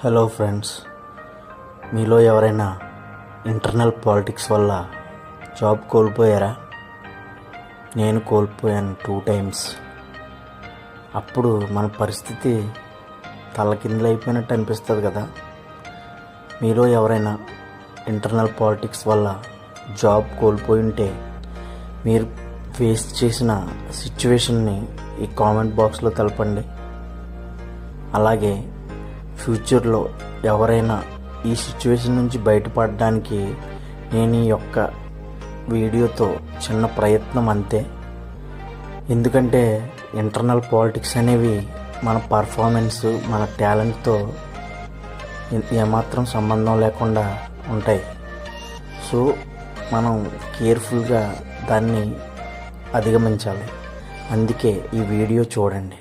Hello friends, మీలో ఎవరైనా internal politics వల్ల జాబ్ కోల్పోయారా? నేను కోల్పోయాను 2 times. అప్పుడు మన పరిస్థితి తలకిందులైపోయినట్టు అనిపిస్తుంది కదా. మీలో ఎవరైనా ఇంటర్నల్ పాలిటిక్స్ వల్ల జాబ్ కోల్పోయి ఉంటే మీరు ఫేస్ చేసిన సిచ్యువేషన్ని ఈ కామెంట్ బాక్స్లో తెలపండి. అలాగే ఫ్యూచర్లో ఎవరైనా ఈ సిచ్యువేషన్ నుంచి బయటపడడానికి నేను ఈ యొక్క వీడియోతో చిన్న ప్రయత్నం అంతే. ఎందుకంటే ఇంటర్నల్ పాలిటిక్స్ అనేవి మన పర్ఫార్మెన్స్, మన టాలెంట్తో ఏమాత్రం సంబంధం లేకుండా ఉంటాయి. సో మనం కేర్ఫుల్గా దాన్ని అధిగమించాలి. అందుకే ఈ వీడియో చూడండి.